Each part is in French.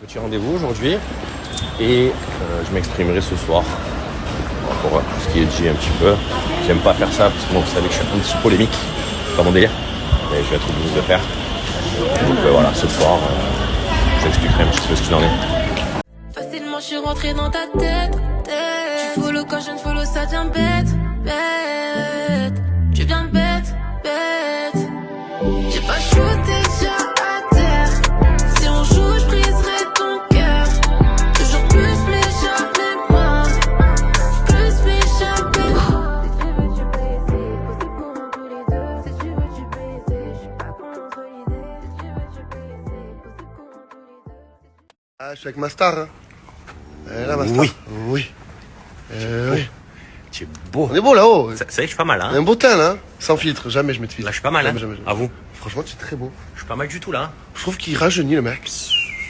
Petit rendez-vous aujourd'hui et je m'exprimerai ce soir par rapport à tout ce qui est dit un petit peu. J'aime pas faire ça parce que moi, vous savez que je suis un petit polémique, c'est pas mon délire, mais je vais être obligé de le faire. Donc voilà, ce soir, je vous expliquerai un petit peu ce qu'il en est. Facilement, je suis rentré dans ta tête. Tu follow quand je ne follow, ça devient bête, bête. Tu viens bête, bête. J'ai pas shooté déjà à terre. Si on joue, je briserai ton cœur. Toujours plus, mais jamais moins. Plus, mais jamais. Si tu veux, tu peux essayer. Possible pour nous tous les deux. Si tu veux, tu peux essayer. Je suis pas contre l'idée. Si tu veux, tu peux essayer. Possible pour nous tous les deux. Ah, je suis avec ma star. Hein. Là, ma star. Oui. Oui. Oui. Tu es beau. On est beau là-haut. Ça y est, je suis pas mal, On a hein. un beau teint là. Hein. Sans filtre. Jamais je mets de filtre. Là, je suis pas mal, hein. Jamais. À vous. Franchement, tu es très beau. Je suis pas mal du tout, là. Je trouve qu'il rajeunit le mec.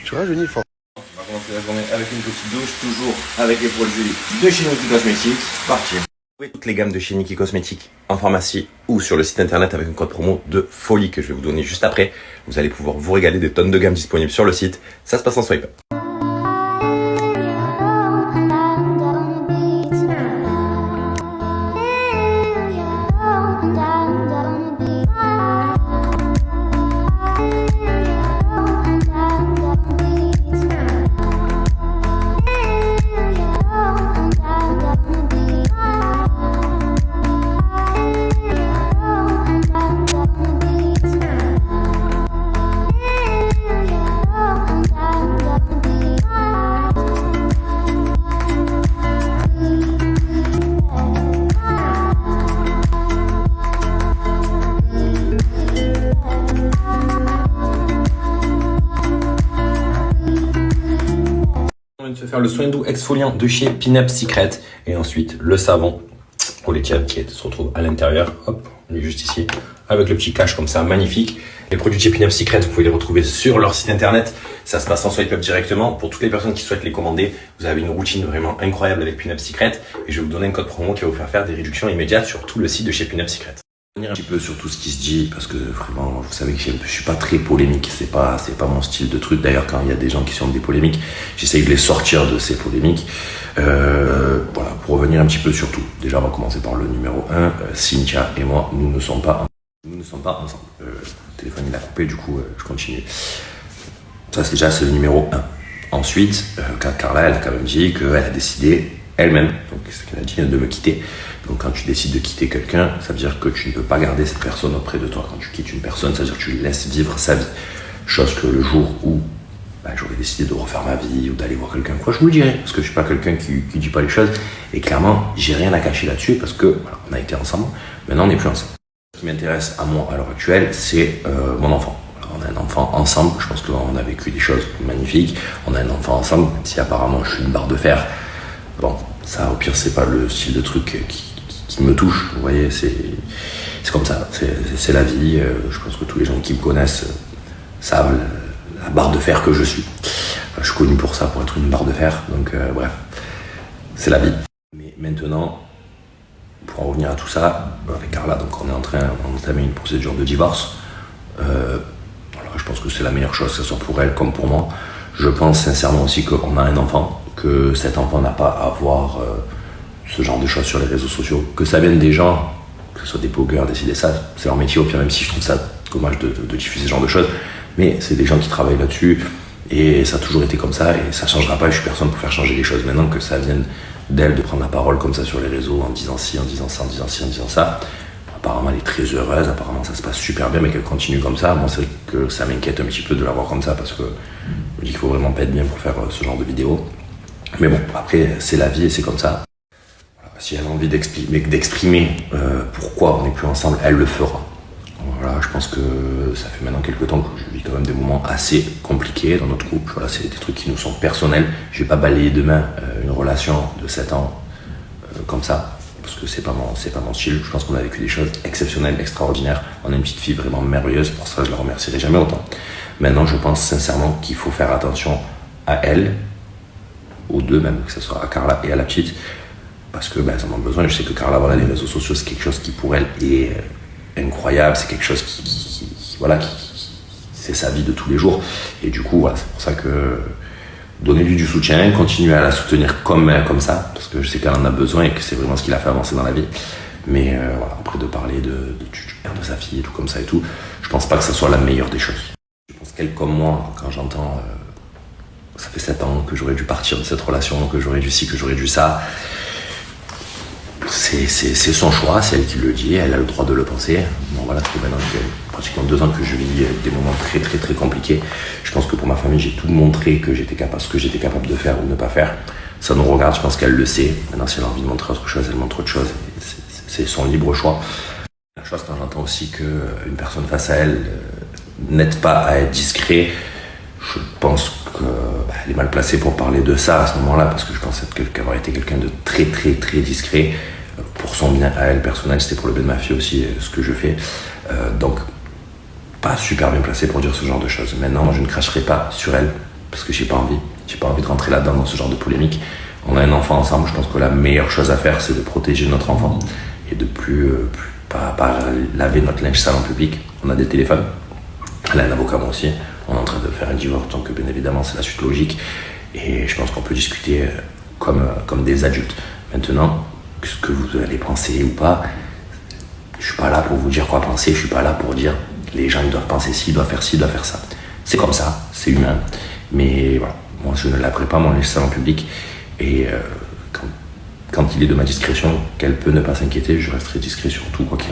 Tu rajeunis fort. On va commencer la journée avec une petite douche, toujours avec les produits de chez Niki Cosmetics. Parti. Vous trouvez toutes les gammes de chez Niki Cosmetics en pharmacie ou sur le site internet avec un code promo de folie que je vais vous donner juste après. Vous allez pouvoir vous régaler des tonnes de gammes disponibles sur le site. Ça se passe en swipe. On vient de se faire le soin doux exfoliant de chez Pinup Secret et ensuite le savon au lait qui se retrouve à l'intérieur. Hop, on est juste ici avec le petit cache comme ça, magnifique. Les produits de chez Pinup Secret, vous pouvez les retrouver sur leur site internet. Ça se passe en swipe up directement. Pour toutes les personnes qui souhaitent les commander, vous avez une routine vraiment incroyable avec Pinup Secret et je vais vous donner un code promo qui va vous faire des réductions immédiates sur tout le site de chez Pinup Secret. Un petit peu sur tout ce qui se dit parce que vraiment vous savez que je suis pas très polémique, c'est pas mon style de truc. D'ailleurs quand il y a des gens qui sont des polémiques, j'essaye de les sortir de ces polémiques. Voilà, pour revenir un petit peu sur tout. Déjà on va commencer par le numéro 1. Cynthia et moi nous ne sommes pas ensemble. Le téléphone il a coupé, du coup je continue. Ça c'est le numéro 1. Ensuite Carla elle a quand même dit qu'elle a décidé elle-même, donc ce qu'elle a dit, de me quitter. Donc quand tu décides de quitter quelqu'un, ça veut dire que tu ne peux pas garder cette personne auprès de toi. Quand tu quittes une personne, ça veut dire que tu laisses vivre sa vie. Chose que le jour où j'aurais décidé de refaire ma vie ou d'aller voir quelqu'un, quoi, je vous le dirais, parce que je suis pas quelqu'un qui dit pas les choses. Et clairement, j'ai rien à cacher là-dessus parce que voilà, on a été ensemble, maintenant on n'est plus ensemble. Ce qui m'intéresse à moi à l'heure actuelle, c'est mon enfant. Alors, on a un enfant ensemble, je pense qu'on a vécu des choses magnifiques. On a un enfant ensemble, même si apparemment je suis une barre de fer. Bon, ça au pire c'est pas le style de truc qui me touche, vous voyez, c'est comme ça, c'est la vie. Je pense que tous les gens qui me connaissent savent la barre de fer que je suis. Je suis connu pour ça, pour être une barre de fer, donc bref, c'est la vie. Mais maintenant, pour en revenir à tout ça, avec Carla, donc on est en train d'entamer une procédure de divorce. Voilà, je pense que c'est la meilleure chose, que ce soit pour elle comme pour moi. Je pense sincèrement aussi qu'on a un enfant, que cet enfant n'a pas à voir ce genre de choses sur les réseaux sociaux, que ça vienne des gens, que ce soit des blogueurs, décider ça, c'est leur métier au pire, même si je trouve ça dommage de diffuser ce genre de choses, mais c'est des gens qui travaillent là-dessus et ça a toujours été comme ça et ça changera pas, je suis personne pour faire changer les choses. Maintenant que ça vienne d'elle de prendre la parole comme ça sur les réseaux en disant ci, en disant ça, en disant ci, en disant ça, apparemment elle est très heureuse, apparemment ça se passe super bien, mais qu'elle continue comme ça, moi c'est vrai que ça m'inquiète un petit peu de la voir comme ça parce que je me dis qu'il faut vraiment pas être bien pour faire ce genre de vidéo. Mais bon, après, c'est la vie et c'est comme ça. Voilà, si elle a envie d'exprimer pourquoi on n'est plus ensemble, elle le fera. Voilà, je pense que ça fait maintenant quelques temps que je vis quand même des moments assez compliqués dans notre couple. Voilà, c'est des trucs qui nous sont personnels. Je vais pas balayer demain une relation de 7 ans comme ça, parce que c'est pas mon style. Je pense qu'on a vécu des choses exceptionnelles, extraordinaires. On a une petite fille vraiment merveilleuse, pour ça je la remercierai jamais autant. Maintenant, je pense sincèrement qu'il faut faire attention à elle, aux deux même, que ce soit à Carla et à la petite, parce que elles en ont besoin. Je sais que Carla, voilà, les réseaux sociaux, c'est quelque chose qui pour elle est incroyable, c'est quelque chose qui c'est sa vie de tous les jours. Et du coup, voilà, c'est pour ça que donnez-lui du soutien, continuez à la soutenir comme ça, parce que je sais qu'elle en a besoin et que c'est vraiment ce qui l'a fait avancer dans la vie. Mais voilà, après de parler du père de sa fille et tout comme ça et tout, je pense pas que ça soit la meilleure des choses. Je pense qu'elle comme moi, quand j'entends ça fait 7 ans que j'aurais dû partir de cette relation, que j'aurais dû ci, que j'aurais dû ça, c'est son choix, c'est elle qui le dit, elle a le droit de le penser. Bon voilà, c'est maintenant pratiquement 2 ans que je vis des moments très très très compliqués. Je pense que pour ma famille, j'ai tout montré que j'étais capable, ce que j'étais capable de faire ou de ne pas faire. Ça nous regarde, je pense qu'elle le sait. Maintenant, si elle a envie de montrer autre chose, elle montre autre chose. C'est son libre choix. La chose, quand j'entends aussi qu'une personne face à elle n'aide pas à être discret, je pense qu'elle est mal placée pour parler de ça à ce moment-là, parce que je pense qu'avoir été quelqu'un de très très très discret, pour son bien à elle personnel, c'était pour le bien de ma fille aussi, ce que je fais. Donc, pas super bien placé pour dire ce genre de choses. Maintenant, moi, je ne cracherai pas sur elle, parce que j'ai pas envie de rentrer là-dedans dans ce genre de polémique. On a un enfant ensemble, je pense que la meilleure chose à faire, c'est de protéger notre enfant et de pas laver notre linge sale en public. On a des téléphones, elle a un avocat, moi aussi. On est en train de faire un divorce, donc bien évidemment c'est la suite logique. Et je pense qu'on peut discuter comme des adultes. Maintenant, ce que vous allez penser ou pas, je suis pas là pour vous dire quoi penser, je suis pas là pour dire les gens ils doivent penser ci, ils doivent faire ci, ils doivent faire ça. C'est comme ça, c'est humain. Mais voilà, moi je ne laverai pas mon linge sale en public. Et quand il est de ma discrétion, qu'elle peut ne pas s'inquiéter, je resterai discret sur tout quoi qu'il en soit.